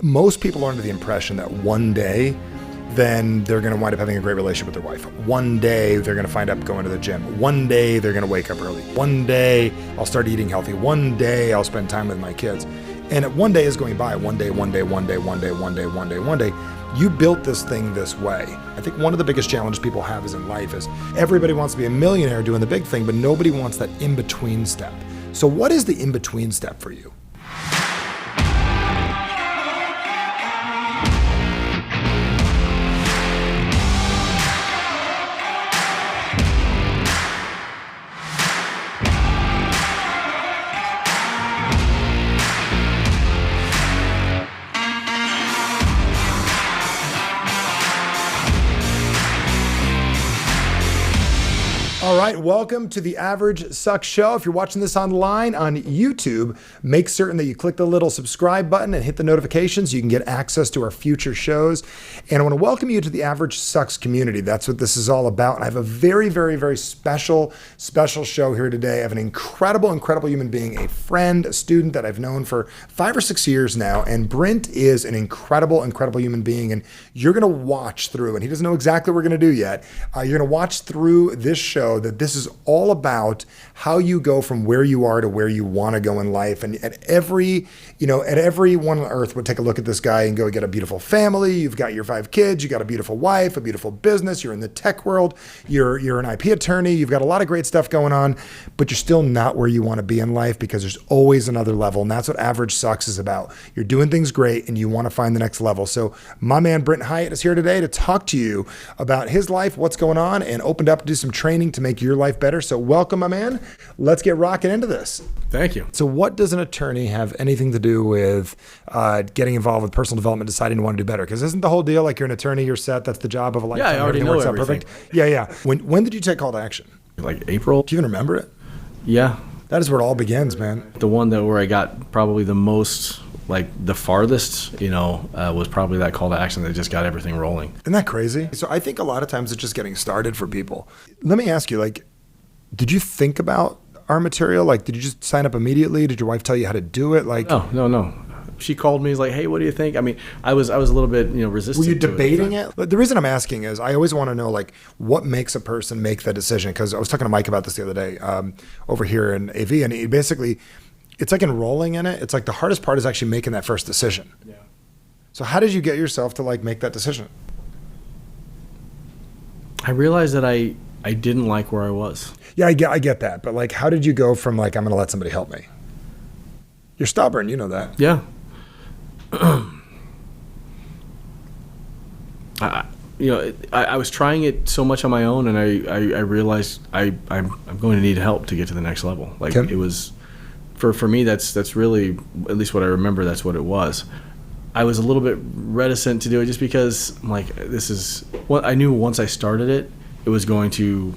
Most people are under the impression that one day, then they're going to wind up having a great relationship with their wife. One day, they're going to find up going to the gym. One day, they're going to wake up early. One day, I'll start eating healthy. One day, I'll spend time with my kids. And one day is going by. One day. You built this thing this way. I think one of the biggest challenges people have is in life is everybody wants to be a millionaire doing the big thing, but nobody wants that in-between step. So what is the in-between step for you? All right, welcome to the Average Sucks Show. If you're watching this online on YouTube, make certain that you click the little subscribe button and hit the notifications so you can get access to our future shows. And I want to welcome you to the Average Sucks community. That's what this is all about. And I have a very, very, very special show here today. I have an incredible human being, a friend, a student that I've known for 5 or 6 years now. And Brint is an incredible human being. And you're going to watch through, and he doesn't know exactly what we're going to do yet. You're going to watch through this show that this is all about how you go from where you are to where you want to go in life. And at every one on earth would take a look at this guy and go get a beautiful family. You've got your 5 kids, you got a beautiful wife, a beautiful business. You're in the tech world. You're an IP attorney. You've got a lot of great stuff going on, but you're still not where you want to be in life because there's always another level. And that's what Average Sucks is about. You're doing things great and you want to find the next level. So my man, Britton Hiatt, is here today to talk to you about his life, what's going on, and opened up to do some training to make your life better. So welcome, my man. Let's get rocking into this. Thank you. So what does an attorney have anything to do with getting involved with personal development, deciding to want to do better? Because isn't the whole deal like you're an attorney, you're set, that's the job of a lifetime. Yeah, I already know works out everything. perfect. Yeah. When did you take call to action? Like April. Do you even remember it? Yeah. That is where it all begins, man. The one where I got probably the most, like the farthest, was probably that call to action that just got everything rolling. Isn't that crazy? So I think a lot of times it's just getting started for people. Let me ask you, did you think about our material? Did you just sign up immediately? Did your wife tell you how to do it? No. She called me, was like, hey, what do you think? I mean, I was a little bit, resistant. Were you debating it? The reason I'm asking is I always want to know, what makes a person make that decision? Because I was talking to Mike about this the other day over here in AV, and he basically, it's like enrolling in it. It's like the hardest part is actually making that first decision. Yeah. So how did you get yourself to make that decision? I realized that I didn't like where I was. Yeah, I get that. But how did you go from I'm going to let somebody help me? You're stubborn, you know that. Yeah. I was trying it so much on my own, and I realized I'm going to need help to get to the next level. It was, for me, that's really, at least what I remember, that's what it was. I was a little bit reticent to do it just because this is what I knew. Once I started it, it was going to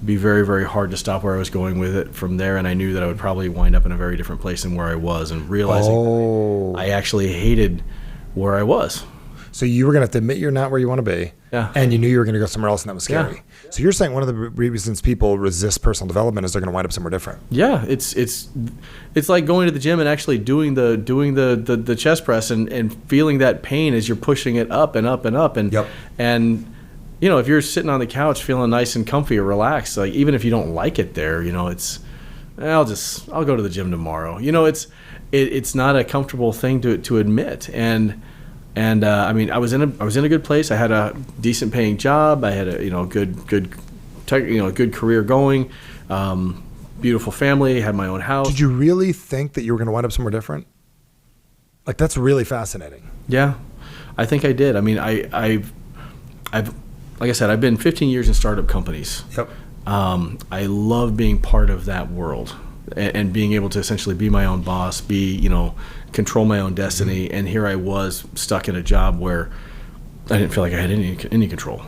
be very, very hard to stop where I was going with it from there, and I knew that I would probably wind up in a very different place than where I was, and realizing I actually hated where I was. So you were going to have to admit you're not where you want to be, and you knew you were going to go somewhere else, and that was scary. Yeah. So you're saying one of the reasons people resist personal development is they're going to wind up somewhere different. Yeah, it's like going to the gym and actually doing the chest press and feeling that pain as you're pushing it up and up and up, and yep. And if you're sitting on the couch feeling nice and comfy or relaxed, even if you don't like it there, I'll go to the gym tomorrow. It's not a comfortable thing to admit. And I mean, I was in a good place. I had a decent paying job. I had a good career going. Beautiful family. Had my own house. Did you really think that you were going to wind up somewhere different? That's really fascinating. Yeah, I think I did. I mean, I've like I said, I've been 15 years in startup companies. Yep. I love being part of that world and being able to essentially be my own boss, control my own destiny. Mm-hmm. And here I was stuck in a job where I didn't feel like I had any control.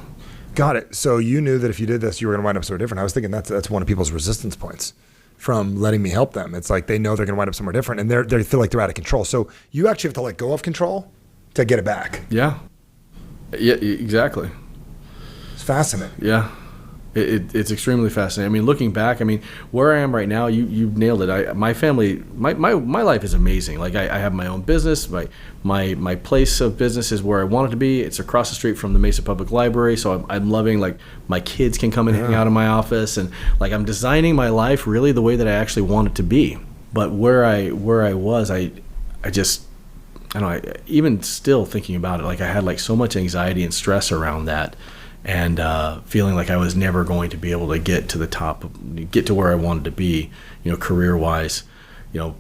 Got it. So you knew that if you did this, you were going to wind up somewhere different. I was thinking that's one of people's resistance points from letting me help them. It's they know they're going to wind up somewhere different, and they feel like they're out of control. So you actually have to let go of control to get it back. Yeah. Yeah, exactly. It's fascinating. Yeah. It's extremely fascinating. I mean, looking back, I mean, where I am right now, you nailed it. My family, my life is amazing. Like I have my own business. My place of business is where I want it to be. It's across the street from the Mesa Public Library. So I'm loving, like, my kids can come and hang out in my office, and like I'm designing my life really the way that I actually want it to be. But where I was, I just, I don't know, even still thinking about it, like I had like so much anxiety and stress around that. And feeling like I was never going to be able to get to the top, get to where I wanted to be, career-wise.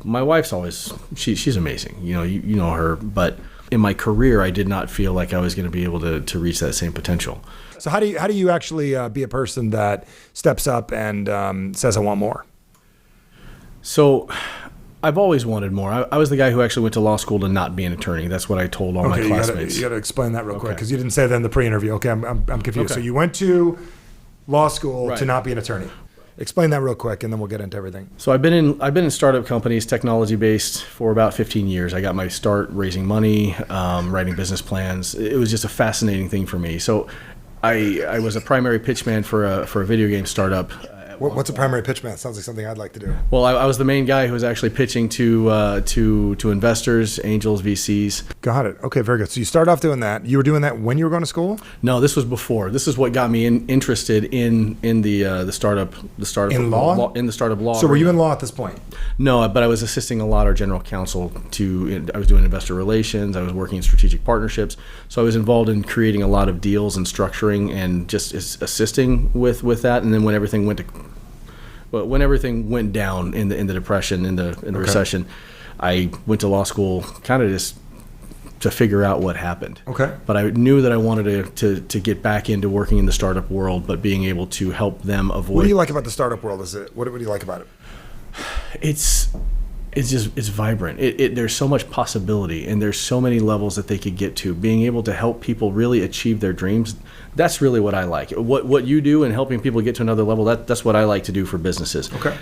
My wife's always, she's amazing. You know her, but in my career, I did not feel like I was going to be able to reach that same potential. So how do you actually be a person that steps up and says, I want more? So I've always wanted more. I was the guy who actually went to law school to not be an attorney. That's what I told all my classmates. You got to explain that real quick, because you didn't say that in the pre-interview. Okay, I'm confused. Okay. So you went to law school to not be an attorney. Explain that real quick, and then we'll get into everything. So I've been in startup companies, technology based, for about 15 years. I got my start raising money, writing business plans. It was just a fascinating thing for me. So I was a primary pitch man for a video game startup. What's a primary pitch man? Sounds like something I'd like to do. Well, I was the main guy who was actually pitching to investors, angels, VCs. Got it. Okay, very good. So you started off doing that. You were doing that when you were going to school? No, this was before. This is what got me interested in the startup in law? In the startup law. So were you in law at this point? No, but I was assisting a lot our general counsel I was doing investor relations. I was working in strategic partnerships. So I was involved in creating a lot of deals and structuring and just assisting with that. And then when everything went down in the depression, in the recession, I went to law school kind of just to figure out what happened. Okay. But I knew that I wanted to get back into working in the startup world, but being able to help them avoid. What do you like about the startup world? What do you like about it? It's vibrant. There's so much possibility, and there's so many levels that they could get to. Being able to help people really achieve their dreams, that's really what I like. What you do and helping people get to another level, that's what I like to do for businesses. Okay.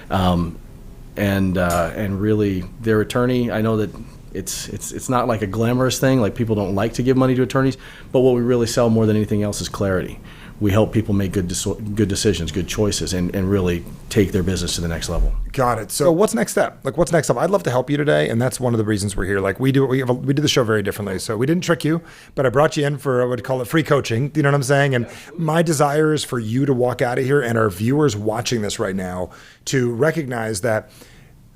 And really, their attorney, I know that it's not like a glamorous thing. Like, people don't like to give money to attorneys, but what we really sell more than anything else is clarity. We help people make good decisions, good choices, and really take their business to the next level. Got it. So what's next step? Like, what's next up? I'd love to help you today, and that's one of the reasons we're here. Like, we do the show very differently. So we didn't trick you, but I brought you in for, I would call it free coaching. You know what I'm saying? And my desire is for you to walk out of here, and our viewers watching this right now, to recognize that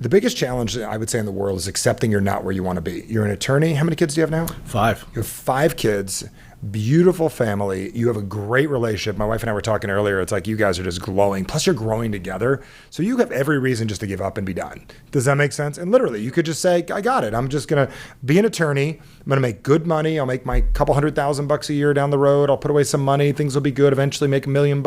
the biggest challenge I would say in the world is accepting you're not where you want to be. You're an attorney. How many kids do you have now? 5. You have 5 kids. Beautiful family. You have a great relationship. My wife and I were talking earlier. It's like you guys are just glowing. Plus, you're growing together. So you have every reason just to give up and be done. Does that make sense? And literally, you could just say, I got it. I'm just going to be an attorney. I'm going to make good money. I'll make my couple $100,000 a year down the road. I'll put away some money. Things will be good. Eventually make $1 million,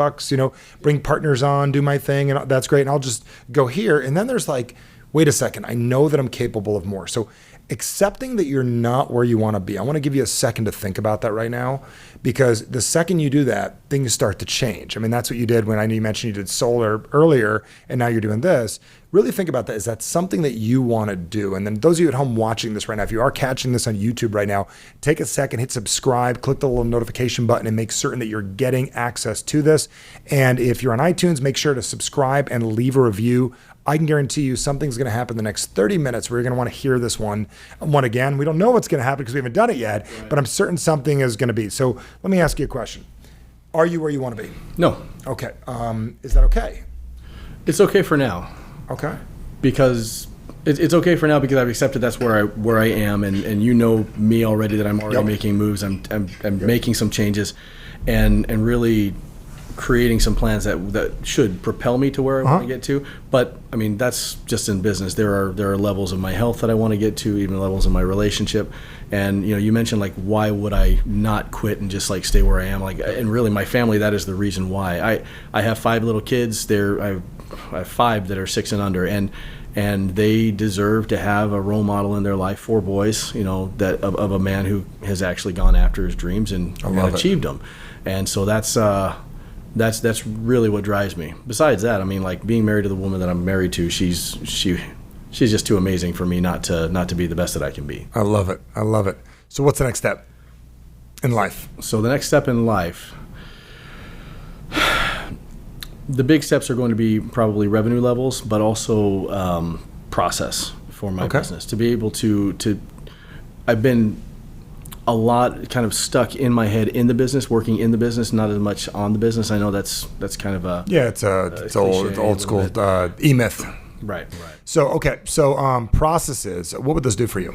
bring partners on, do my thing. And that's great. And I'll just go here. And then there's like, wait a second. I know that I'm capable of more. So accepting that you're not where you want to be. I want to give you a second to think about that right now, because the second you do that, things start to change. I mean, that's what you did when I know you mentioned you did solar earlier, and now you're doing this. Really think about that. Is that something that you want to do? And then those of you at home watching this right now, if you are catching this on YouTube right now, take a second, hit subscribe, click the little notification button, and make certain that you're getting access to this. And if you're on iTunes, make sure to subscribe and leave a review. I can guarantee you something's going to happen the next 30 minutes where you're going to want to hear this one again. We don't know what's going to happen because we haven't done it yet, but I'm certain something is going to be. So let me ask you a question. Are you where you want to be? No. Okay. Is that okay? It's okay for now. Okay. Because it's okay for now because I've accepted that's where I am, and you know me already that I'm already making moves. I'm making some changes, and really creating some plans that should propel me to where I want to get to. But I mean, that's just in business. There are levels of my health that I want to get to, even levels of my relationship. And you mentioned like, why would I not quit and just like stay where I am? Like, and really my family, that is the reason why. I have 5 little kids. I have 5 that are 6 and under, and they deserve to have a role model in their life. 4 boys, that of a man who has actually gone after his dreams and achieved them. And so that's really what drives me. Besides that, I mean, like being married to the woman that I'm married to, she's just too amazing for me not to be the best that I can be. I love it. I love it. So what's the next step in life? So the next step in life, The big steps are going to be probably revenue levels, but also process for my business. To be able to I've been a lot kind of stuck in my head in the business, working in the business, not as much on the business. I know that's kind of a it's old school e-myth. Right. So processes. What would those do for you?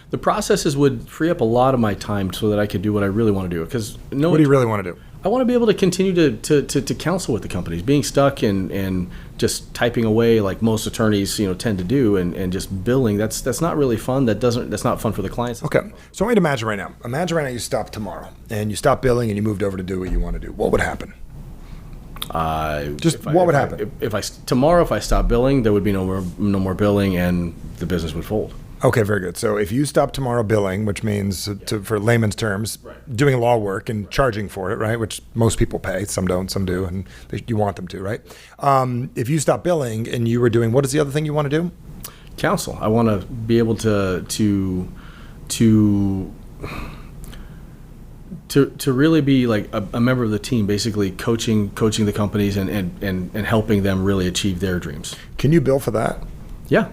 The processes would free up a lot of my time so that I could do what I really want to do. Because what do you really want to do? I want to be able to continue to counsel with the companies. Being stuck and just typing away like most attorneys tend to do, and just billing, that's not really fun. That's not fun for the clients. Okay, so I want you to imagine right now. Imagine right now you stop tomorrow and you stop billing and you moved over to do what you want to do. What would happen? What would happen? If I stop billing, there would be no more billing, and the business would fold. Okay, very good. So if you stop tomorrow billing, which means, for layman's terms, doing law work and charging for it, right, which most people pay, some don't, some do, and you want them to, right? If you stop billing and you were doing, what is the other thing you want to do? Counsel. I want to be able to really be like a member of the team, basically coaching the companies and helping them really achieve their dreams. Can you bill for that? Yeah.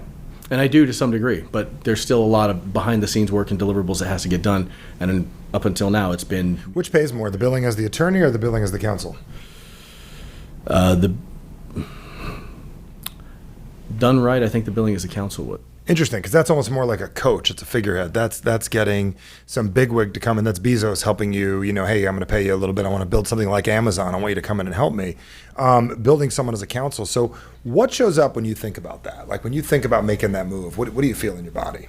And I do to some degree, but there's still a lot of behind-the-scenes work and deliverables that has to get done. And up until now, it's been... Which pays more, the billing as the attorney or the billing as the counsel? Done right, I think the billing as the counsel would. Interesting, because that's almost more like a coach. It's a figurehead. That's getting some bigwig to come in. That's Bezos helping you. Hey, I'm going to pay you a little bit. I want to build something like Amazon. I want you to come in and help me. Building someone as a counsel. So what shows up when you think about that? Like when you think about making that move, what do you feel in your body?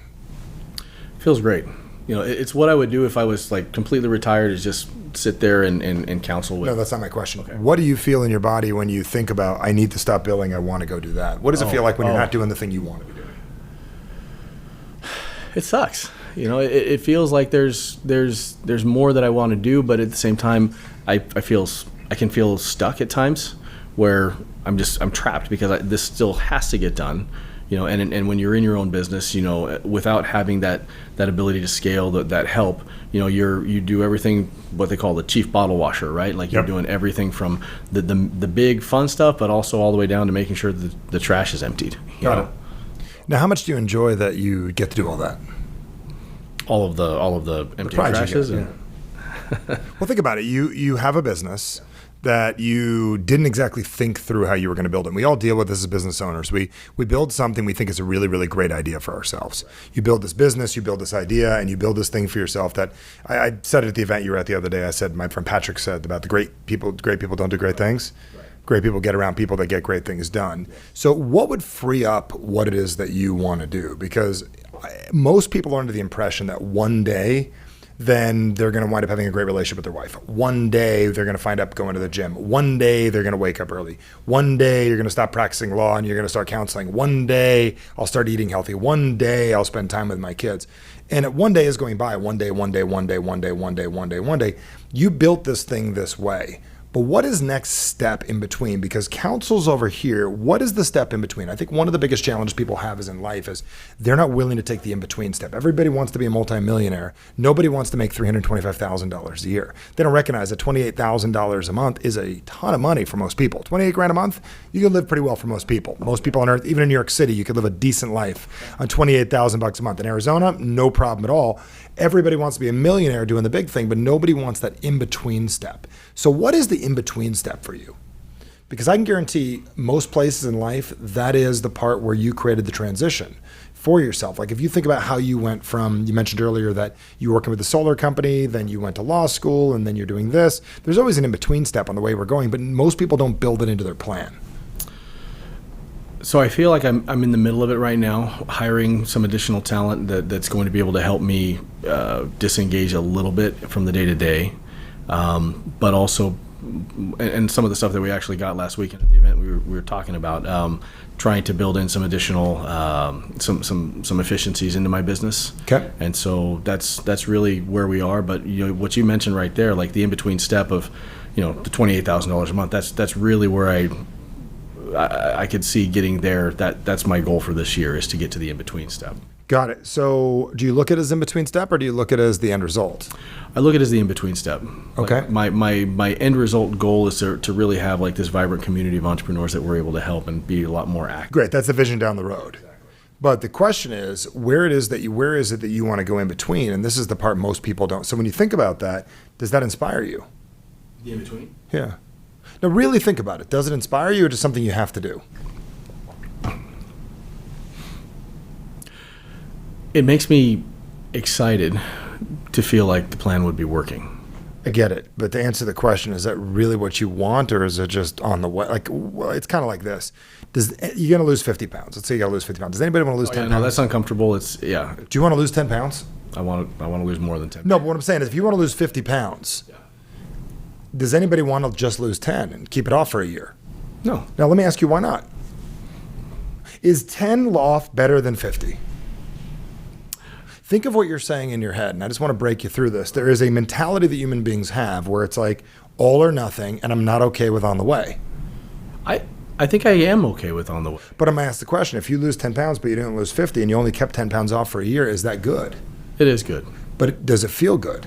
Feels great. It's what I would do if I was like completely retired, is just sit there and counsel with. No, that's not my question. Okay. What do you feel in your body when you think about, I need to stop billing, I want to go do that? What does it feel like when you're not doing the thing you want to be doing? It sucks. It feels like there's more that I want to do, but at the same time, I can feel stuck at times where I'm trapped because this still has to get done. And when you're in your own business, without having that ability to scale, that help, you do everything what they call the chief bottle washer, right? Like you're doing everything from the big fun stuff, but also all the way down to making sure that the trash is emptied. Got it. Now, how much do you enjoy that you get to do all that? All of the empty trashes. Well, think about it. You have a business that you didn't exactly think through how you were going to build it. And we all deal with this as business owners. We build something we think is a really, really great idea for ourselves. You build this business, you build this idea, and you build this thing for yourself that I said it at the event you were at the other day. I said, my friend Patrick said about the great people don't do great things. Great people get around people that get great things done. So what would free up what it is that you want to do? Because most people are under the impression that one day, then they're going to wind up having a great relationship with their wife. One day, they're going to find up going to the gym. One day, they're going to wake up early. One day, you're going to stop practicing law and you're going to start counseling. One day, I'll start eating healthy. One day, I'll spend time with my kids. And one day is going by. One day. You built this thing this way. But what is next step in between? Because counsel's over here. What is the step in between? I think one of the biggest challenges people have is in life is they're not willing to take the in-between step. Everybody wants to be a multimillionaire. Nobody wants to make $325,000 a year. They don't recognize that $28,000 a month is a ton of money for most people. 28 grand a month, you can live pretty well for most people. Most people on earth, even in New York City, you could live a decent life on $28,000 a month. In Arizona, no problem at all. Everybody wants to be a millionaire doing the big thing, but nobody wants that in-between step. So what is the in-between step for you? Because I can guarantee most places in life, that is the part where you created the transition for yourself. Like if you think about how you went from, you mentioned earlier that you were working with a solar company, then you went to law school, and then you're doing this. There's always an in-between step on the way we're going, but most people don't build it into their plan. So I feel like I'm in the middle of it right now, hiring some additional talent that's going to be able to help me disengage a little bit from the day-to-day, but also, and some of the stuff that we actually got last weekend at the event we were talking about, trying to build in some additional some efficiencies into my business. Okay. And so that's really where we are. But what you mentioned right there, like the in-between step of the $28,000 a month, that's really where I could see getting there. That's my goal for this year, is to get to the in-between step. Got it. So do you look at it as in-between step, or do you look at it as the end result? I look at it as the in-between step. Okay. Like my end result goal is to really have like this vibrant community of entrepreneurs that we're able to help and be a lot more active. Great. That's the vision down the road. Exactly. But the question is, where is it that you want to go in between? And this is the part most people don't. So when you think about that, does that inspire you? The in-between? Yeah. Now really think about it. Does it inspire you, or just something you have to do? It makes me excited to feel like the plan would be working. I get it. But to answer the question, is that really what you want, or is it just on the way? Like, well, it's kind of like this. You're going to lose 50 pounds. Let's say you got to lose 50 pounds. Does anybody want to lose 10 pounds? No, that's uncomfortable. Do you want to lose 10 pounds? I want to lose more than 10 pounds. No, but what I'm saying is if you want to lose 50 pounds, does anybody want to just lose 10 and keep it off for a year? No. Now, let me ask you, why not? Is 10 off better than 50? Think of what you're saying in your head, and I just want to break you through this. There is a mentality that human beings have where it's like all or nothing, and I'm not okay with on the way. I think I am okay with on the way. But I'm going to ask the question, if you lose 10 pounds but you didn't lose 50 and you only kept 10 pounds off for a year, is that good? It is good. But does it feel good?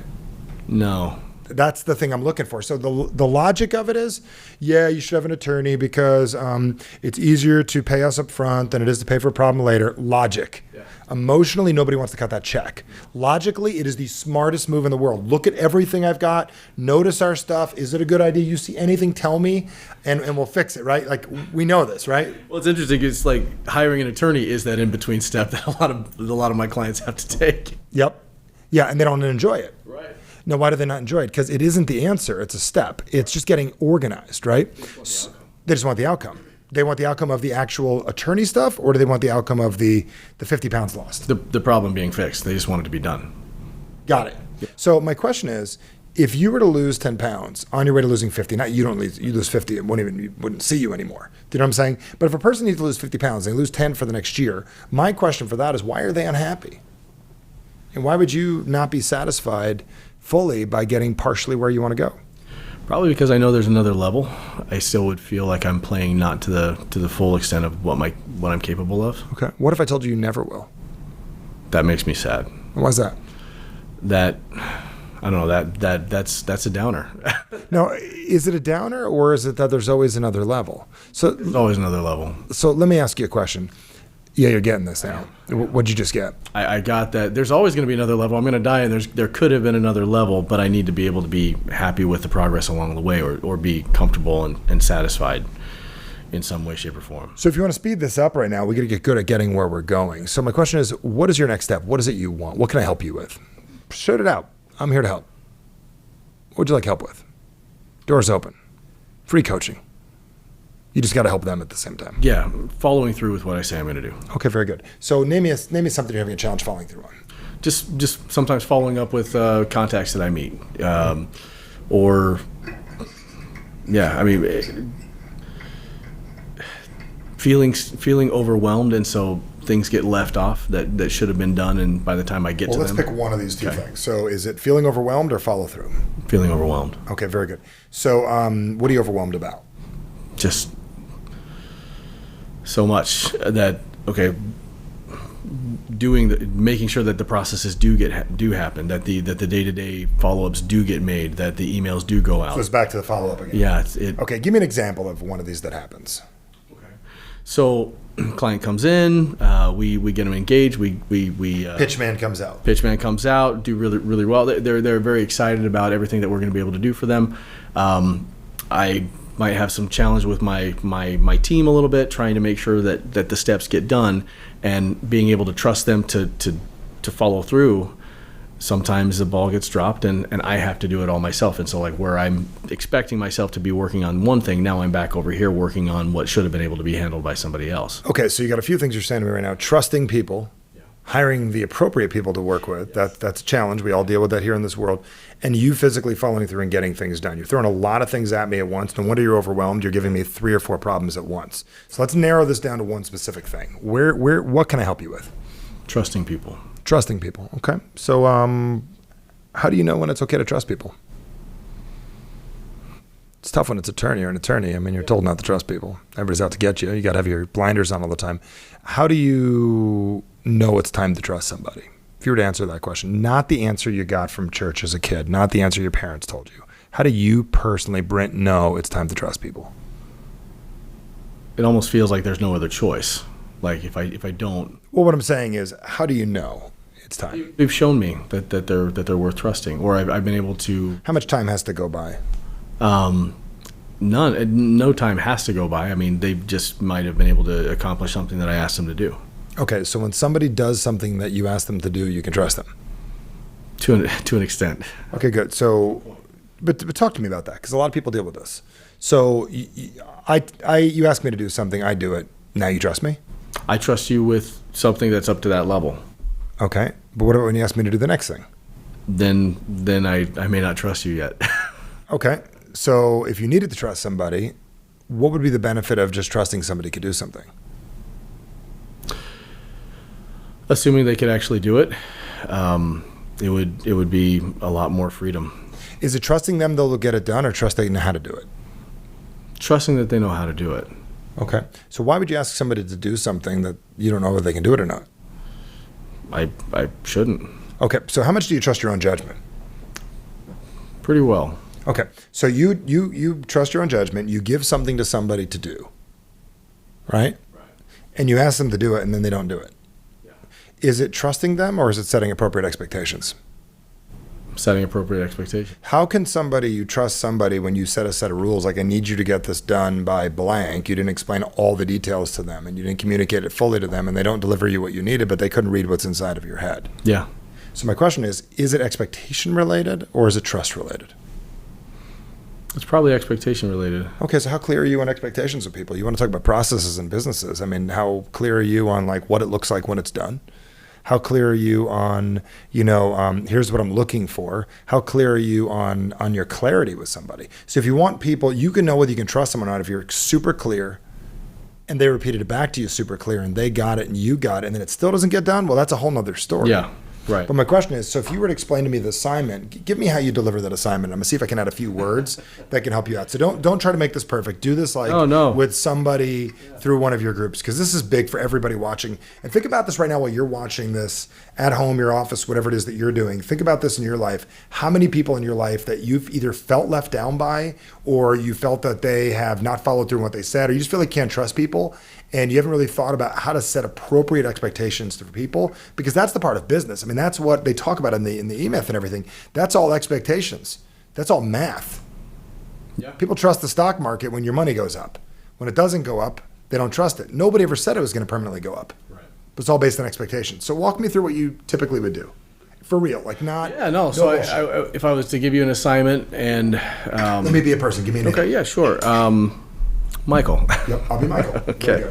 No. That's the thing I'm looking for. So the logic of it is, yeah, you should have an attorney because it's easier to pay us up front than it is to pay for a problem later. Logic. Yeah. Emotionally, nobody wants to cut that check. Logically, it is the smartest move in the world. Look at everything I've got. Notice our stuff. Is it a good idea? You see anything, tell me, and we'll fix it, right? Like, we know this, right? Well, it's interesting. It's like hiring an attorney is that in-between step that a lot of my clients have to take. Yep. Yeah, and they don't enjoy it. Right. Now, why do they not enjoy it? Because it isn't the answer. It's a step. It's just getting organized, right? They just want the outcome. They want the outcome of the actual attorney stuff, or do they want the outcome of the 50 pounds lost? The problem being fixed. They just want it to be done. Got it. Yeah. So my question is, if you were to lose 10 pounds on your way to losing 50, not you don't lose, you lose 50, it wouldn't see you anymore. Do you know what I'm saying? But if a person needs to lose 50 pounds, they lose 10 for the next year, my question for that is, why are they unhappy? And why would you not be satisfied fully by getting partially where you want to go? Probably because I know there's another level. I still would feel like I'm playing not to the full extent of what I'm capable of. Okay. What if I told you never will? That makes me sad. Why's that? That I don't know. That's a downer. Now, is it a downer, or is it that there's always another level? So there's always another level. So let me ask you a question. Yeah, you're getting this now. What'd you just get? I got that. There's always going to be another level. I'm going to die, and there could have been another level, but I need to be able to be happy with the progress along the way, or be comfortable and satisfied in some way, shape, or form. So if you want to speed this up right now, we got to get good at getting where we're going. So my question is, what is your next step? What is it you want? What can I help you with? Shout it out. I'm here to help. What would you like help with? Doors open. Free coaching. You just got to help them at the same time. Yeah, following through with what I say I'm going to do. Okay, very good. So name me something you're having a challenge following through on. Just sometimes following up with contacts that I meet, feeling overwhelmed, and so things get left off that should have been done, and by the time I get to them. Well, let's pick one of these two things. So is it feeling overwhelmed or follow through? Feeling overwhelmed. Okay, very good. So what are you overwhelmed about? Just so much that making sure that the processes do happen, that the day-to-day follow-ups do get made, that the emails do go out. So it's back to the follow-up again. Yeah. Okay, give me an example of one of these that happens. Okay. So client comes in, we get them engaged, we Pitchman comes out. Pitchman comes out, do really, really well. They're very excited about everything that we're going to be able to do for them. I might have some challenge with my team a little bit, trying to make sure that the steps get done, and being able to trust them to follow through. Sometimes the ball gets dropped and I have to do it all myself. And so like where I'm expecting myself to be working on one thing, now I'm back over here working on what should have been able to be handled by somebody else. Okay, so you got a few things you're saying to me right now. Trusting people, hiring the appropriate people to work with. Yes. That's a challenge. We all deal with that here in this world. And you physically following through and getting things done. You're throwing a lot of things at me at once. No wonder you're overwhelmed. You're giving me 3 or 4 problems at once. So let's narrow this down to one specific thing. What can I help you with? Trusting people. Trusting people. Okay. So how do you know when it's okay to trust people? It's tough when it's attorney. You're an attorney. I mean, you're told not to trust people. Everybody's out to get you. You got to have your blinders on all the time. How do you know it's time to trust somebody? If you were to answer that question, not the answer you got from church as a kid, not the answer your parents told you. How do you personally, Brint, know it's time to trust people? It almost feels like there's no other choice. Like if I don't. Well, what I'm saying is, how do you know it's time? They've shown me that they're worth trusting, or I've been able to. How much time has to go by? No time has to go by. I mean, they just might have been able to accomplish something that I asked them to do. Okay, so when somebody does something that you ask them to do, you can trust them? To an extent. Okay, good. So, but talk to me about that, because a lot of people deal with this. So you ask me to do something, I do it. Now you trust me? I trust you with something that's up to that level. Okay, but what about when you ask me to do the next thing? Then I may not trust you yet. Okay. So if you needed to trust somebody, what would be the benefit of just trusting somebody could do something? Assuming they could actually do it, it would be a lot more freedom. Is it trusting them they'll get it done, or trust they know how to do it? Trusting that they know how to do it. Okay. So why would you ask somebody to do something that you don't know whether they can do it or not? I shouldn't. Okay. So how much do you trust your own judgment? Pretty well. Okay. So you trust your own judgment. You give something to somebody to do, right? And you ask them to do it, and then they don't do it. Yeah. Is it trusting them, or is it setting appropriate expectations? Setting appropriate expectations. How can you trust somebody when you set a set of rules, like I need you to get this done by blank, you didn't explain all the details to them, and you didn't communicate it fully to them, and they don't deliver you what you needed, but they couldn't read what's inside of your head? Yeah. So my question is it expectation related, or is it trust related? It's probably expectation related. Okay, so how clear are you on expectations of people? You want to talk about processes and businesses. I mean, how clear are you on like what it looks like when it's done? How clear are you on, here's what I'm looking for? How clear are you on your clarity with somebody? So if you want people, you can know whether you can trust them or not if you're super clear and they repeated it back to you super clear and they got it and you got it and then it still doesn't get done. Well, that's a whole nother story. Yeah. Right. But my question is, so if you were to explain to me the assignment, give me how you deliver that assignment. I'm gonna see if I can add a few words that can help you out. So don't try to make this perfect. Do this with somebody through one of your groups, because this is big for everybody watching. And think about this right now while you're watching this at home, your office, whatever it is that you're doing. Think about this in your life. How many people in your life that you've either felt left down by, or you felt that they have not followed through on what they said, or you just feel like you can't trust people, and you haven't really thought about how to set appropriate expectations for people, because that's the part of business. I mean, that's what they talk about in the E-Myth and everything. That's all expectations. That's all math. Yeah. People trust the stock market when your money goes up. When it doesn't go up, they don't trust it. Nobody ever said it was going to permanently go up. Right. But it's all based on expectations. So walk me through what you typically would do. For real, like not. Yeah, no. So I, if I was to give you an assignment and. Let me be a person. Give me a name. Okay, yeah, sure. Michael. Yep, I'll be Michael. Okay.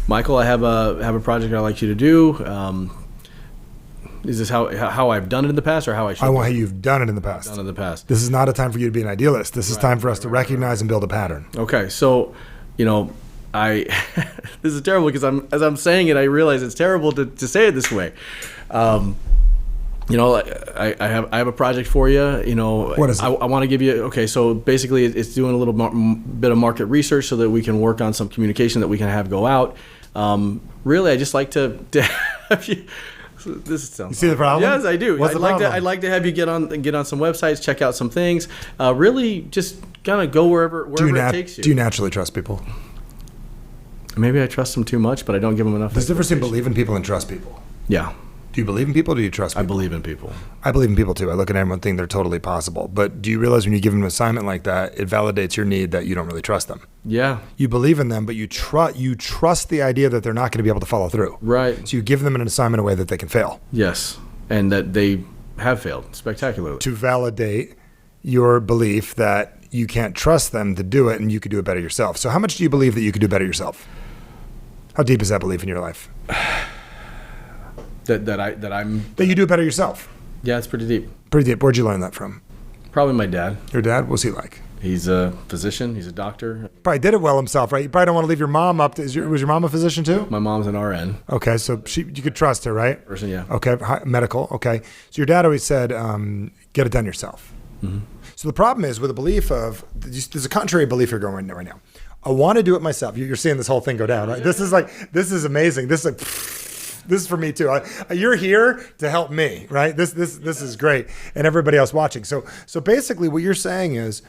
Michael, I have a project I'd like you to do. Is this how I've done it in the past, or how I should? I want how you've done it in the past. Done it in the past. This is not a time for you to be an idealist. This is time for us to recognize and build a pattern. Okay, so, this is terrible because as I'm saying it, I realize it's terrible to say it this way. I have a project for you. What is it? I want to give you. Okay, so basically, it's doing a little bit of market research so that we can work on some communication that we can have go out. Really, I just like to have you. This sounds. You see the problem? Yes, I do. What's the problem? I'd like to have you get on some websites, check out some things. Really, just kind of go wherever it takes you. Do you naturally trust people? Maybe I trust them too much, but I don't give them enough. There's a difference between believe in people and trust people. Yeah. Do you believe in people, or do you trust people? I believe in people. I believe in people too. I look at everyone, think they're totally possible. But do you realize when you give them an assignment like that, it validates your need that you don't really trust them? Yeah. You believe in them, but you trust the idea that they're not going to be able to follow through. Right. So you give them an assignment in a way that they can fail. Yes. And that they have failed spectacularly. To validate your belief that you can't trust them to do it and you could do it better yourself. So how much do you believe that you could do better yourself? How deep is that belief in your life? That you do it better yourself. Yeah, it's pretty deep. Pretty deep. Where'd you learn that from? Probably my dad. Your dad? What's he like? He's a physician. He's a doctor. Probably did it well himself, right? You probably don't want to leave your mom up. Was your mom a physician too? My mom's an RN. Okay, so you could trust her, right? Person, yeah. Okay, medical. Okay, so your dad always said, "Get it done yourself." Mm-hmm. So the problem is with a belief of, there's a contrary belief you're going right now. I want to do it myself. You're seeing this whole thing go down, right? This is amazing. This is for me too. You're here to help me, right? This is great. And everybody else watching. So basically what you're saying is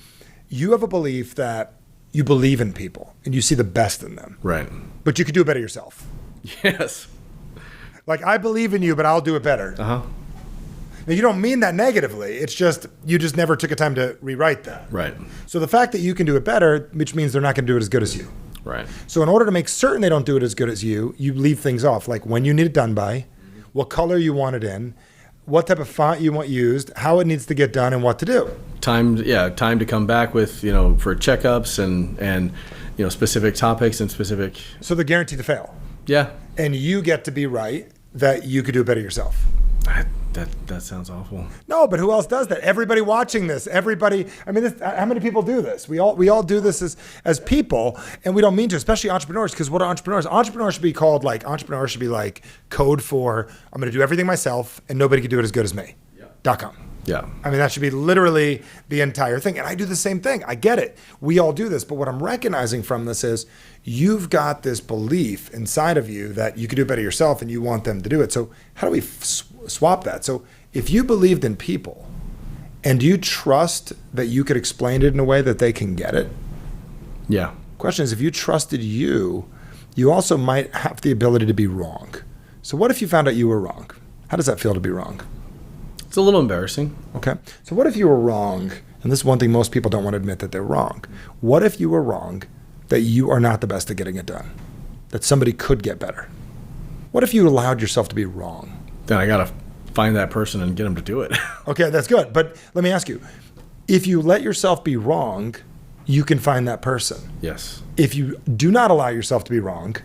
you have a belief that you believe in people and you see the best in them. Right. But you could do it better yourself. Yes. Like, I believe in you, but I'll do it better. Uh-huh. Now, you don't mean that negatively. It's just, you just never took a time to rewrite that. Right. So the fact that you can do it better, which means they're not going to do it as good as you. Right. So in order to make certain they don't do it as good as you leave things off, like when you need it done by, what color you want it in, what type of font you want used, how it needs to get done, and what to do. Time to come back with, for checkups and specific topics and specific. So they're guaranteed to fail. Yeah. And you get to be right that you could do it better yourself. That sounds awful. No, but who else does that? Everybody watching this, how many people do this? We all do this as people, and we don't mean to, especially entrepreneurs, because what are entrepreneurs? Entrepreneurs should be code for, I'm going to do everything myself, and nobody can do it as good as me. Yeah. .com. Yeah. That should be literally the entire thing. And I do the same thing. I get it. We all do this. But what I'm recognizing from this is you've got this belief inside of you that you can do it better yourself and you want them to do it. So how do we swap that? So if you believed in people and you trust that you could explain it in a way that they can get it? Yeah. Question is, if you trusted you also might have the ability to be wrong. So what if you found out you were wrong? How does that feel to be wrong? It's a little embarrassing. Okay. So what if you were wrong? And this is one thing most people don't want to admit, that they're wrong. What if you were wrong that you are not the best at getting it done? That somebody could get better? What if you allowed yourself to be wrong? Then I got to find that person and get them to do it. Okay, that's good. But let me ask you, if you let yourself be wrong, you can find that person. Yes. If you do not allow yourself to be wrong,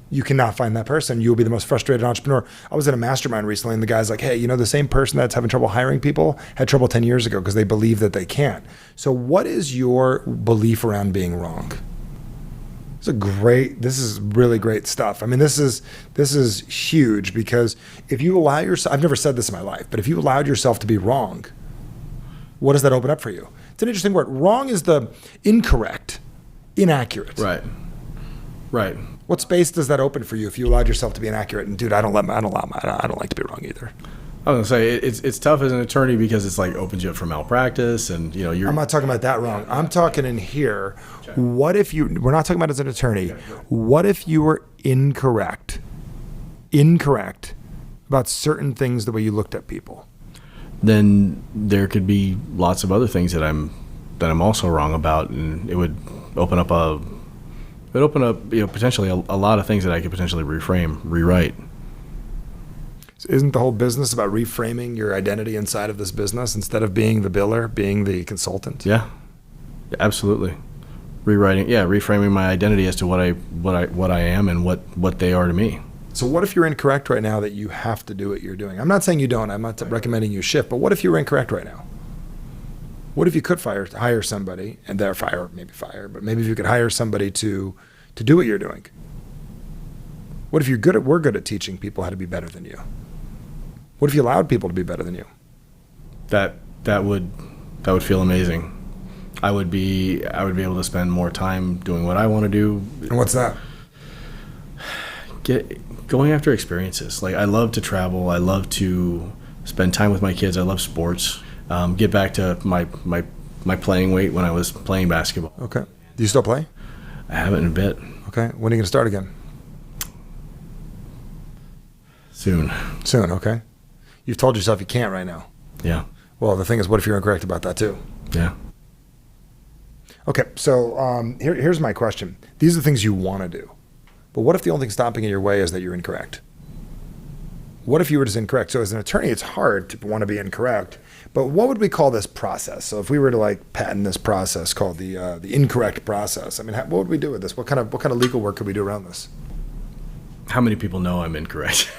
you cannot find that person. You'll be the most frustrated entrepreneur. I was in a mastermind recently, and the guy's like, hey, the same person that's having trouble hiring people had trouble 10 years ago because they believe that they can't. So what is your belief around being wrong? This is really great stuff. This is huge, because if you allow yourself, I've never said this in my life, but if you allowed yourself to be wrong, what does that open up for you? It's an interesting word. Wrong is the incorrect, inaccurate. Right. Right. What space does that open for you if you allowed yourself to be inaccurate? And dude, I don't like to be wrong either. I was gonna say it's tough as an attorney because it's like opens you up for malpractice, and you're. I'm not talking about that wrong. I'm talking in here. What if we're not talking about as an attorney. What if you were incorrect about certain things, the way you looked at people? Then there could be lots of other things that I'm also wrong about, and it would open up potentially a lot of things that I could potentially rewrite. Isn't the whole business about reframing your identity inside of this business instead of being the biller, being the consultant? Yeah, absolutely. Reframing my identity as to what I am and what they are to me. So what if you're incorrect right now that you have to do what you're doing? I'm not saying you don't. I'm not recommending you shift. But what if you were incorrect right now? What if you could hire somebody, and but maybe if you could hire somebody to do what you're doing? What if we're good at teaching people how to be better than you? What if you allowed people to be better than you? That would feel amazing. I would be able to spend more time doing what I want to do. And what's that? Going after experiences. Like, I love to travel. I love to spend time with my kids. I love sports. Get back to my playing weight when I was playing basketball. Okay. Do you still play? I haven't in a bit. Okay. When are you going to start again? Soon. Okay. You've told yourself you can't right now. Yeah. Well, the thing is, what if you're incorrect about that too? Yeah. Okay. So here's my question. These are the things you want to do. But what if the only thing stopping in your way is that you're incorrect? What if you were just incorrect? So as an attorney, it's hard to want to be incorrect. But what would we call this process? So if we were to patent this process called the incorrect process, what would we do with this? What kind of legal work could we do around this? How many people know I'm incorrect?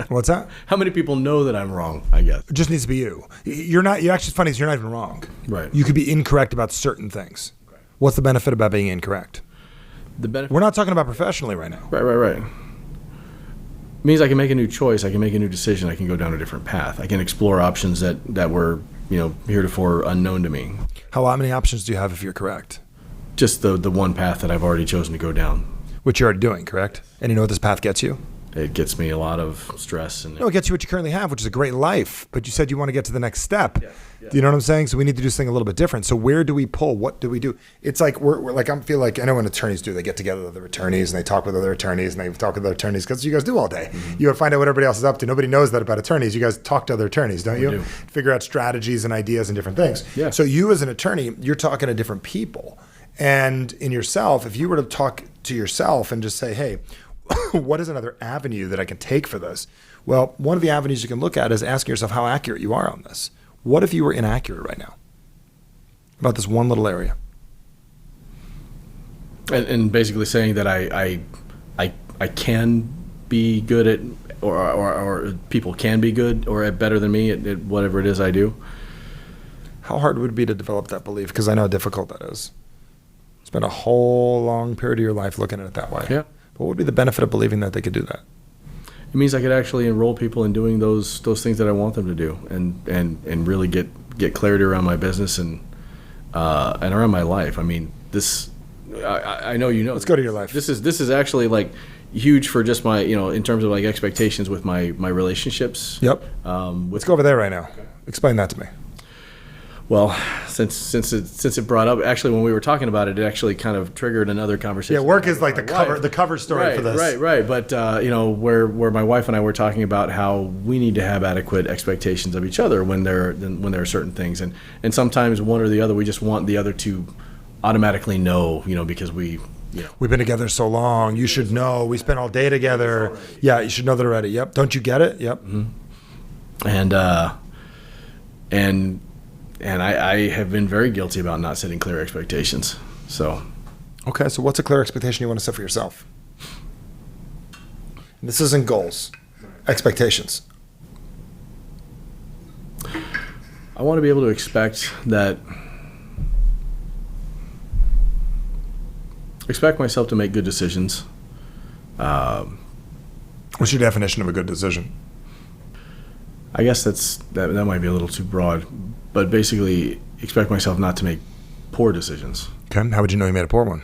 What's that? How many people know that I'm wrong, I guess? It just needs to be you. You're actually, it's funny, you're not even wrong. Right. You could be incorrect about certain things. Okay. What's the benefit about being incorrect? We're not talking about professionally right now. Right. It means I can make a new choice. I can make a new decision. I can go down a different path. I can explore options that were, heretofore unknown to me. How many options do you have if you're correct? Just the one path that I've already chosen to go down. Which you're already doing, correct? And you know what this path gets you? It gets me a lot of stress. No, it gets you what you currently have, which is a great life. But you said you want to get to the next step. Yeah. Do you know what I'm saying? So we need to do something a little bit different. So where do we pull? What do we do? It's like we're like, I feel like I know when attorneys do. They get together with other attorneys and they talk with other attorneys and they talk with other attorneys because you guys do all day. Mm-hmm. You find out what everybody else is up to. Nobody knows that about attorneys. You guys talk to other attorneys, don't you? Do. Figure out strategies and ideas and different things. Yeah. So you as an attorney, you're talking to different people. And in yourself, if you were to talk to yourself and just say, hey, what is another avenue that I can take for this? Well, one of the avenues you can look at is asking yourself how accurate you are on this. What if you were inaccurate right now about this one little area? And basically saying that I can be good at, or people can be good or better than me at whatever it is I do. How hard would it be to develop that belief? Because I know how difficult that is. Spend a whole long period of your life looking at it that way. Yeah. But what would be the benefit of believing that they could do that? It means I could actually enroll people in doing those things that I want them to do, and really get clarity around my business and around my life. I mean, this I know you know. Let's go to your life. This is actually like huge for just my in terms of like expectations with my relationships. Yep. Let's go over there right now. Okay. Explain that to me. Well, since it brought up, actually when we were talking about it, it actually kind of triggered another conversation. Yeah, work is like the cover story for this. Right. But where my wife and I were talking about how we need to have adequate expectations of each other when there are certain things, and sometimes one or the other, we just want the other to automatically know, because we've been together so long. You should know. We spent all day together. Yeah, you should know that already. Yep. Don't you get it? Yep. Mm-hmm. And I have been very guilty about not setting clear expectations. So, okay. So what's a clear expectation you want to set for yourself? And this isn't goals, expectations. I want to be able to expect myself to make good decisions. What's your definition of a good decision? I guess that might be a little too broad, but basically expect myself not to make poor decisions. Okay. How would you know you made a poor one?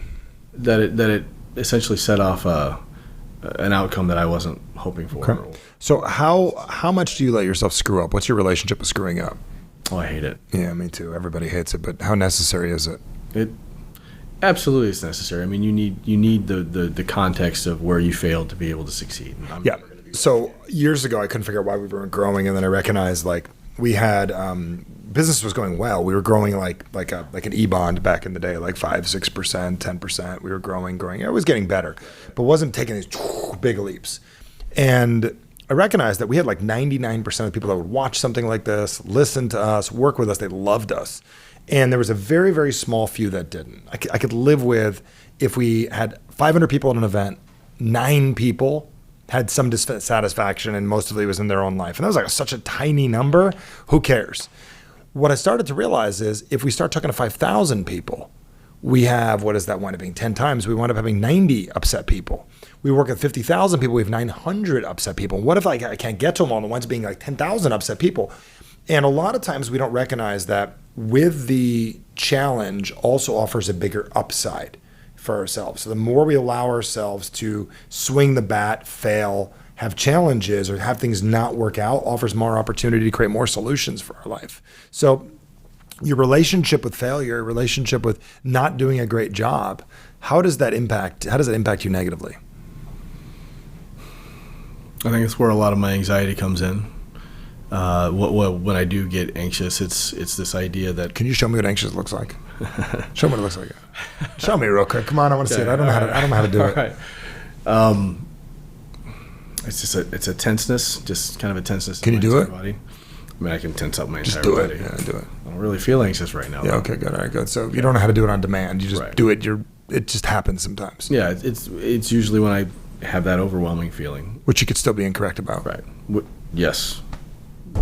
That it essentially set off an outcome that I wasn't hoping for. Okay. So how much do you let yourself screw up? What's your relationship with screwing up? Oh, I hate it. Yeah, me too. Everybody hates it, but how necessary is it? It absolutely is necessary. I mean, you need the context of where you failed to be able to succeed. Yeah. So years ago, I couldn't figure out why we weren't growing, and then I recognized we had business was going well. We were growing like an E-bond back in the day, like 5%, 6%, 10%. We were growing. It was getting better, but wasn't taking these big leaps. And I recognized that we had like 99% of the people that would watch something like this, listen to us, work with us. They loved us. And there was a very, very small few that didn't. I could live with if we had 500 people at an event, 9 people had some dissatisfaction, and most of it was in their own life. And that was like such a tiny number. Who cares? What I started to realize is if we start talking to 5,000 people, we have, what does that wind up being? 10 times. We wind up having 90 upset people. We work with 50,000 people. We have 900 upset people. What if I can't get to them all? And it winds up being like 10,000 upset people. And a lot of times we don't recognize that with the challenge also offers a bigger upside for ourselves. So the more we allow ourselves to swing the bat, fail, have challenges, or have things not work out, offers more opportunity to create more solutions for our life. So your relationship with failure, relationship with not doing a great job, how does that impact you negatively? I think it's where a lot of my anxiety comes in. When I do get anxious, it's this idea that... Can you show me what anxious looks like? Show me what it looks like. Show me real quick. Come on, I want to see it. I don't know how to do it. Right. It's a tenseness, just kind of a tenseness. Can you do it? Body. I mean, I can tense up my entire body. Just do it. Yeah, do it. I don't really feel anxious right now. Yeah. Okay. Good. All right. Good. So you don't know how to do it on demand. You just do it. It just happens sometimes. Yeah. It's usually when I have that overwhelming feeling, which you could still be incorrect about. Right. Yes.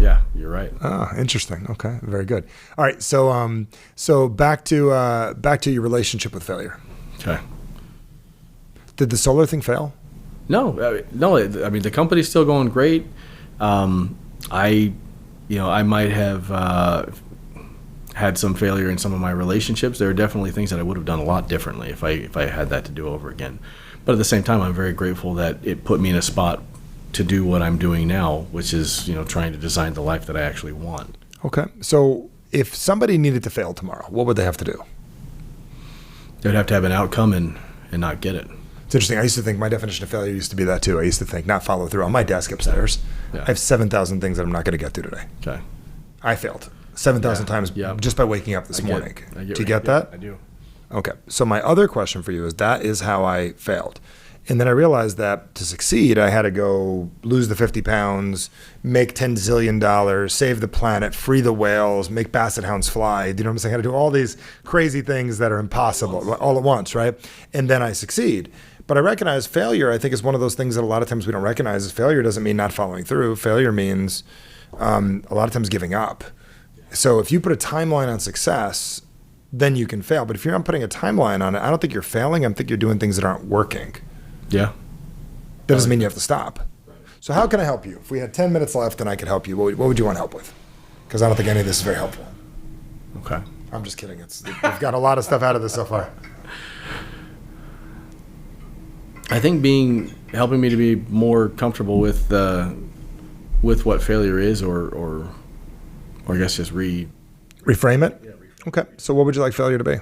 Yeah, you're right. Oh, interesting. Okay, very good. All right, so back to your relationship with failure. Okay. Did the solar thing fail? No. I mean, the company's still going great. I might have had some failure in some of my relationships. There are definitely things that I would have done a lot differently if I had that to do over again. But at the same time, I'm very grateful that it put me in a spot to do what I'm doing now, which is, trying to design the life that I actually want. Okay. So if somebody needed to fail tomorrow, what would they have to do? They'd have to have an outcome and not get it. It's interesting. I used to think my definition of failure used to be that too. I used to think not follow through. On my desk upstairs, Yeah. I have 7,000 things that I'm not going to get to today. Okay. I failed 7,000 times just by waking up this morning. Do you get that? I do. Okay. So my other question for you is that is how I failed. And then I realized that to succeed, I had to go lose the 50 pounds, make $10 zillion, save the planet, free the whales, make basset hounds fly. Do you know what I'm saying? I had to do all these crazy things that are impossible all at once, right? And then I succeed. But I recognize failure, I think, is one of those things that a lot of times we don't recognize. Is failure doesn't mean not following through. Failure means a lot of times giving up. So if you put a timeline on success, then you can fail. But if you're not putting a timeline on it, I don't think you're failing. I think you're doing things that aren't working. Yeah. That doesn't mean you have to stop. So how can I help you? If we had 10 minutes left and I could help you, what would you want help with? Because I don't think any of this is very helpful. Okay. I'm just kidding. We've got a lot of stuff out of this so far. I think helping me to be more comfortable with what failure is, or I guess just reframe it. Yeah, reframe. Okay. So what would you like failure to be?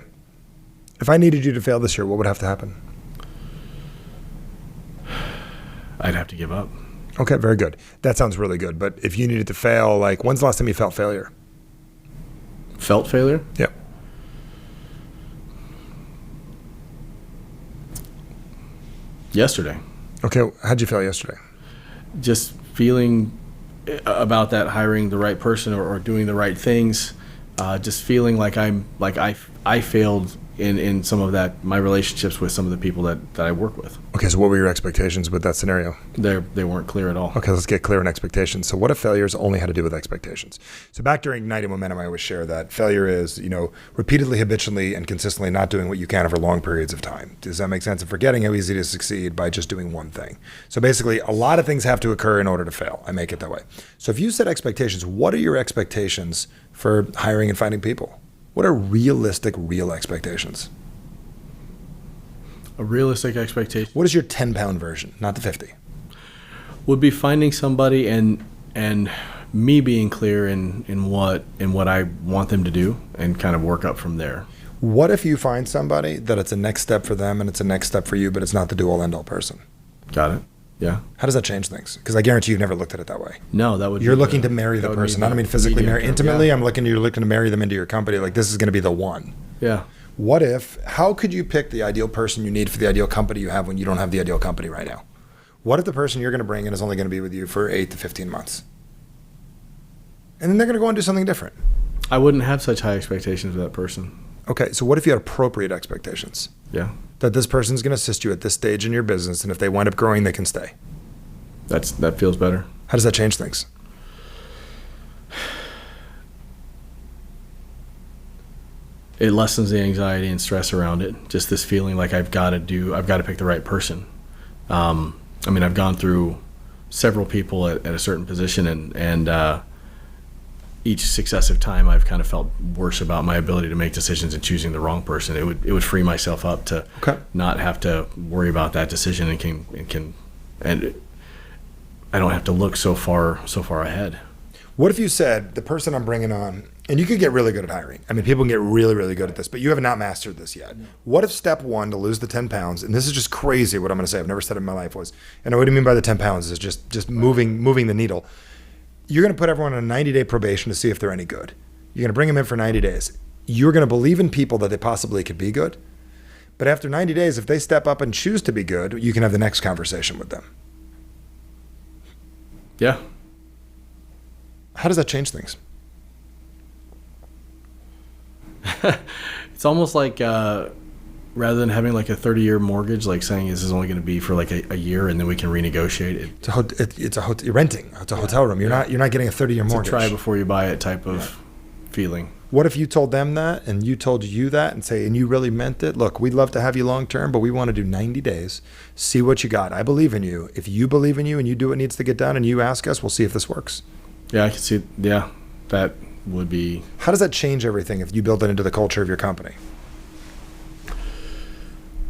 If I needed you to fail this year, what would have to happen? I'd have to give up. Okay, very good. That sounds really good. But if you needed to fail, like when's the last time you felt failure? Felt failure? Yep. Yesterday. Okay, how'd you fail yesterday? Just feeling about that, hiring the right person or doing the right things. Just feeling like I failed in some of that, my relationships with some of the people that I work with. Okay, so what were your expectations with that scenario? They weren't clear at all. Okay, let's get clear on expectations. So what if failures only had to do with expectations? So back during Igniting Momentum, I always share that failure is, repeatedly, habitually, and consistently not doing what you can over long periods of time. Does that make sense? And forgetting how easy it is to succeed by just doing one thing. So basically, a lot of things have to occur in order to fail. I make it that way. So if you set expectations, what are your expectations for hiring and finding people? What are realistic, real expectations? A realistic expectation What is your 10-pound version, not the 50? would be finding somebody and me being clear in what I want them to do and kind of work up from there. What if you find somebody that it's a next step for them and it's a next step for you, but it's not the do-all, end-all person? Got it? Yeah. How does that change things? Because I guarantee you've never looked at it that way. No, that would. You're looking to marry the person. I don't mean physically marry intimately. Yeah. You're looking to marry them into your company. Like this is going to be the one. Yeah. How could you pick the ideal person you need for the ideal company you have when you don't have the ideal company right now? What if the person you're going to bring in is only going to be with you for 8 to 15 months? And then they're going to go and do something different. I wouldn't have such high expectations of that person. Okay, so what if you had appropriate expectations? Yeah. That this person's going to assist you at this stage in your business, and if they wind up growing, they can stay. That feels better. How does that change things? It lessens the anxiety and stress around it. Just this feeling like I've got to pick the right person. I've gone through several people at a certain position, and each successive time I've kind of felt worse about my ability to make decisions and choosing the wrong person. It would free myself up to not have to worry about that decision and I don't have to look so far ahead. What if you said the person I'm bringing on, and you could get really good at hiring. I mean, people can get really, really good at this, but you have not mastered this yet. What if step one to lose the 10 pounds, and this is just crazy what I'm going to say, I've never said it in my life was, and what I mean by the 10 pounds is just moving the needle. You're going to put everyone on a 90-day probation to see if they're any good. You're going to bring them in for 90 days. You're going to believe in people that they possibly could be good. But after 90 days, if they step up and choose to be good, you can have the next conversation with them. Yeah. How does that change things? It's almost like rather than having like a 30-year mortgage, like saying this is only going to be for like a year and then we can renegotiate it. You're renting. It's a hotel room. You're not getting a 30-year mortgage. It's a try before you buy it type of feeling. What if you told them that and you told you that and you really meant it? Look, we'd love to have you long term, but we want to do 90 days. See what you got. I believe in you. If you believe in you and you do what needs to get done and you ask us, we'll see if this works. Yeah, I can see. Yeah, that would be. How does that change everything if you build it into the culture of your company?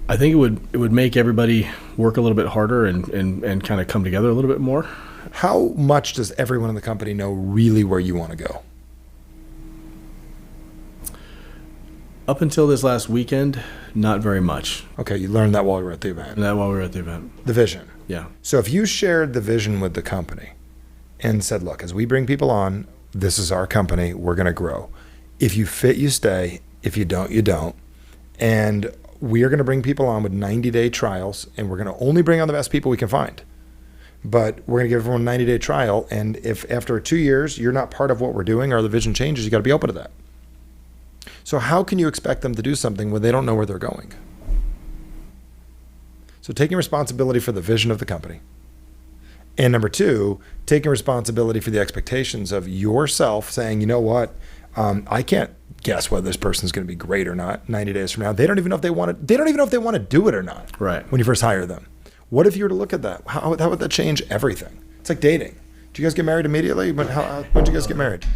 I think it would make everybody work a little bit harder and kind of come together a little bit more. How much does everyone in the company know really where you want to go? Up until this last weekend, not very much. Okay, you learned that while you were at the event. The vision. Yeah. So if you shared the vision with the company and said, look, as we bring people on, this is our company, we're going to grow. If you fit, you stay. If you don't, you don't. And we are going to bring people on with 90-day trials, and we're going to only bring on the best people we can find. But we're going to give everyone a 90-day trial, and if after 2 years you're not part of what we're doing or the vision changes, you got to be open to that. So how can you expect them to do something when they don't know where they're going? So taking responsibility for the vision of the company. And number two, taking responsibility for the expectations of yourself, saying, you know what, I can't guess whether this person's going to be great or not 90 days from now. They don't even know if they want to. They don't even know if they want to do it or not. Right. When you first hire them, what if you were to look at that? How would that change everything? It's like dating. Did you guys get married immediately? When did you guys get married?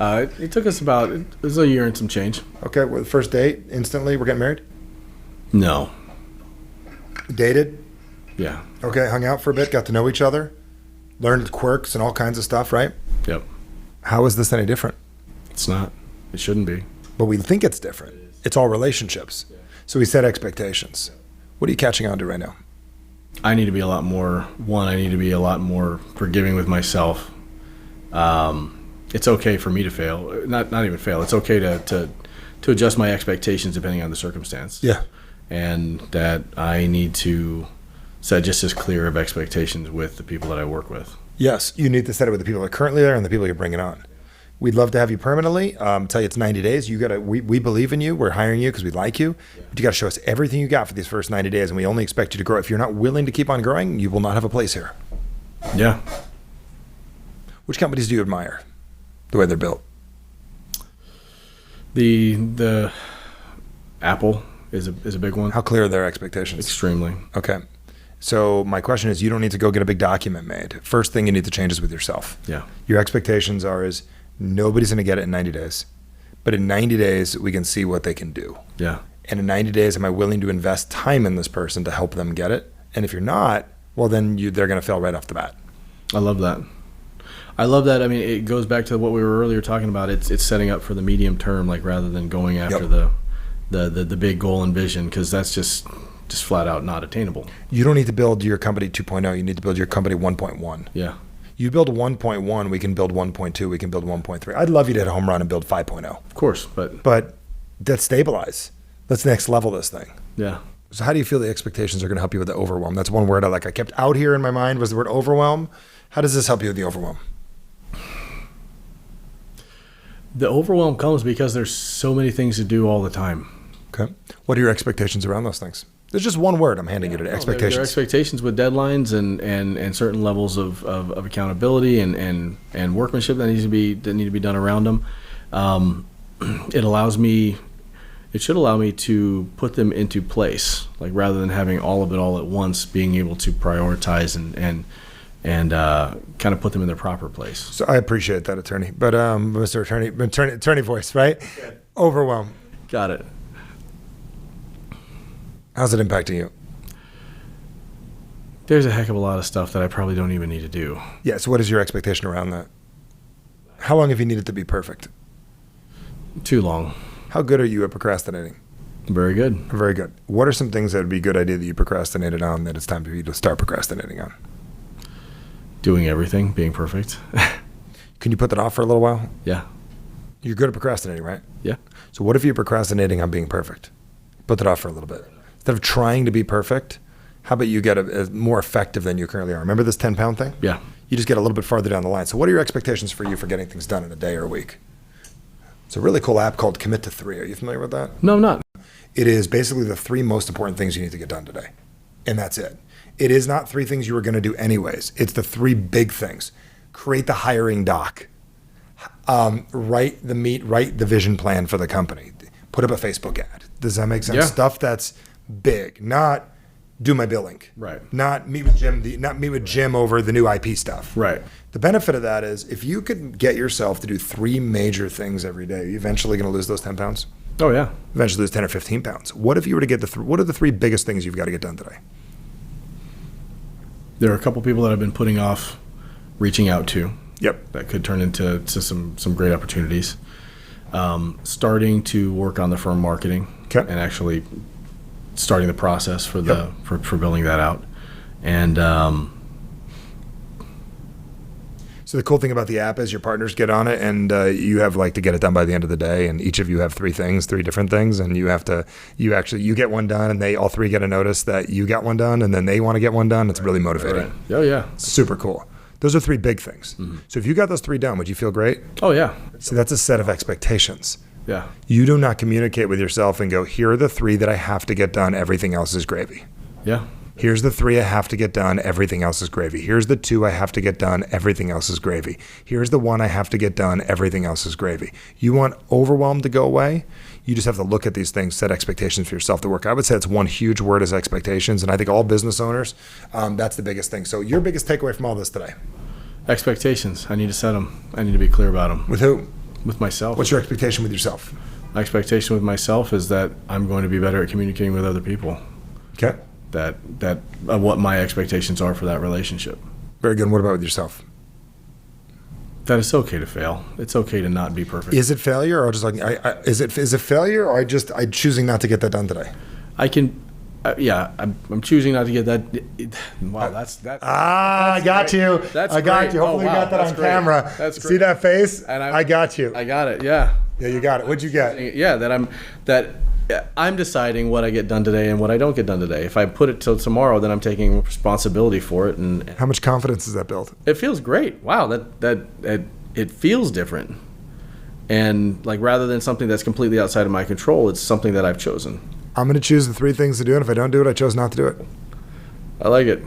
It took us it was a year and some change. Okay, well, the first date, instantly, we're getting married? No. Dated? Yeah. Okay, hung out for a bit, got to know each other, learned quirks and all kinds of stuff, right? Yep. How is this any different? It's not. It shouldn't be. But we think it's different. It's all relationships. Yeah. So we set expectations. What are you catching on to right now? I need to be a lot more forgiving with myself. It's okay for me to fail. Not even fail. It's okay to adjust my expectations depending on the circumstance. Yeah. And that I need to set just as clear of expectations with the people that I work with. Yes, you need to set it with the people that are currently there and the people you're bringing on. We'd love to have you permanently. Tell you it's 90 days. We believe in you. We're hiring you because we like you. Yeah. But you got to show us everything you got for these first 90 days, and we only expect you to grow. If you're not willing to keep on growing, you will not have a place here. Yeah. Which companies do you admire, the way they're built? The Apple is a big one. How clear are their expectations? Extremely. Okay. So my question is, you don't need to go get a big document made. First thing you need to change is with yourself. Yeah. Your expectations is nobody's going to get it in 90 days. But in 90 days, we can see what they can do. Yeah. And in 90 days, am I willing to invest time in this person to help them get it? And if you're not, well, then they're going to fail right off the bat. I love that. I mean, it goes back to what we were earlier talking about. It's setting up for the medium term, like rather than going after the big goal and vision, because that's just flat out not attainable. You don't need to build your company 2.0. You need to build your company 1.1. Yeah. You build 1.1, we can build 1.2, we can build 1.3. I'd love you to hit a home run and build 5.0. Of course, but let's stabilize. Let's next level this thing. Yeah. So how do you feel the expectations are going to help you with the overwhelm? That's one word I kept out here in my mind was the word overwhelm. How does this help you with the overwhelm? The overwhelm comes because there's so many things to do all the time. Okay. What are your expectations around those things? There's just one word I'm handing you today, expectations. There are expectations with deadlines and certain levels of accountability and workmanship that need to be done around them. It should allow me to put them into place, like rather than having all of it all at once, being able to prioritize and kind of put them in their proper place. So I appreciate that, attorney. But Mr. Attorney voice, right? Okay. Overwhelm. Got it. How's it impacting you? There's a heck of a lot of stuff that I probably don't even need to do. Yeah, so what is your expectation around that? How long have you needed to be perfect? Too long. How good are you at procrastinating? Very good. Very good. What are some things that would be a good idea that you procrastinated on that it's time for you to start procrastinating on? Doing everything, being perfect. Can you put that off for a little while? Yeah. You're good at procrastinating, right? Yeah. So what if you're procrastinating on being perfect? Put that off for a little bit. Instead of trying to be perfect, how about you get a more effective than you currently are? Remember this 10-pound thing? Yeah. You just get a little bit farther down the line. So what are your expectations for you for getting things done in a day or a week? It's a really cool app called Commit to 3. Are you familiar with that? No, I'm not. It is basically the 3 most important things you need to get done today. And that's it. It is not 3 things you were going to do anyways. It's the 3 big things. Create the hiring doc. Write the vision plan for the company. Put up a Facebook ad. Does that make sense? Yeah. Stuff that's big, not do my billing. Right. Not meet with Jim. Not meet with Jim over the new IP stuff. Right. The benefit of that is if you could get yourself to do 3 major things every day, you're eventually going to lose those 10 pounds. Oh, yeah. Eventually lose 10 or 15 pounds. What if you were to get what are the 3 biggest things you've got to get done today? There are a couple people that I've been putting off reaching out to. Yep. That could turn into some great opportunities. Starting to work on the firm marketing and actually starting the process for for building that out. And so the cool thing about the app is your partners get on it, and you have to get it done by the end of the day, and each of you have 3 different things, and you get one done, and they all 3 get a notice that you got one done, and then they want to get one done. It's really motivating. Right. Oh yeah. Super cool. Those are 3 big things. Mm-hmm. So if you got those 3 done, would you feel great? Oh yeah. So that's a set of expectations. Yeah. You do not communicate with yourself and go, here are the 3 that I have to get done. Everything else is gravy. Yeah. Here's the 3 I have to get done. Everything else is gravy. Here's the 2 I have to get done. Everything else is gravy. Here's the 1 I have to get done. Everything else is gravy. You want overwhelm to go away? You just have to look at these things, set expectations for yourself to work. I would say it's one huge word is expectations. And I think all business owners, that's the biggest thing. So your biggest takeaway from all this today? Expectations. I need to set them. I need to be clear about them. With who? With myself. What's your expectation with yourself? My expectation with myself is that I'm going to be better at communicating with other people. Okay. That what my expectations are for that relationship. Very good. And what about with yourself? That it's okay to fail. It's okay to not be perfect. Is it failure, or just is it failure, or I'm choosing not to get that done today? I can. I'm choosing not to get that. Wow, that's I got great. you. That's I got great. you. Hopefully you got that on camera. That's great. See that face? And I got you. I got it. Yeah. Yeah, you got it. What'd you get? Yeah, I'm deciding what I get done today and what I don't get done today. If I put it till tomorrow, then I'm taking responsibility for it. And how much confidence does that build? It feels great. Wow, it feels different. And rather than something that's completely outside of my control, it's something that I've chosen. I'm going to choose the 3 things to do, and if I don't do it, I chose not to do it. I like it.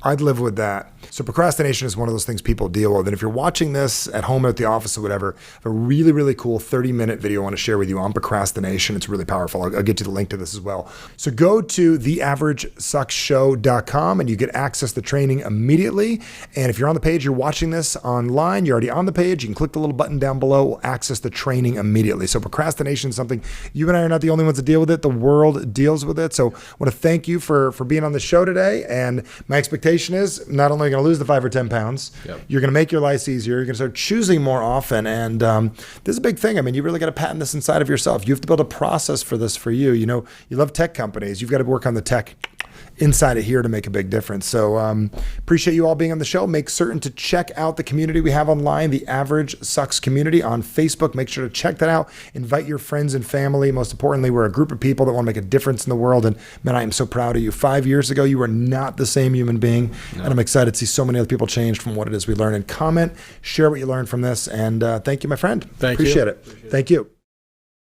I'd live with that. So procrastination is one of those things people deal with. And if you're watching this at home or at the office or whatever, I have a really, really cool 30-minute video I want to share with you on procrastination. It's really powerful. I'll get you the link to this as well. So go to theaveragesuckshow.com and you get access to training immediately. And if you're on the page, you're watching this online, you're already on the page, you can click the little button down below, we'll access the training immediately. So procrastination is something, you and I are not the only ones that deal with it. The world deals with it. So I want to thank you for being on the show today. And my expectation is not only are you going to lose the 5 or 10 pounds, you're going to make your life easier. You're going to start choosing more often. And this is a big thing. I mean, you really got to patent this inside of yourself. You have to build a process for this for you. You know, you love tech companies. You've got to work on the tech inside of here to make a big difference. So appreciate you all being on the show. Make certain to check out the community we have online, the Average Sucks community on Facebook. Make sure to check that out. Invite your friends and family. Most importantly, we're a group of people that want to make a difference in the world. And man, I am so proud of you. 5 years ago, you were not the same human being. No. And I'm excited to see so many other people change from what it is we learn. And comment, share what you learned from this. And thank you, my friend. Thank you. Appreciate it. Thank you.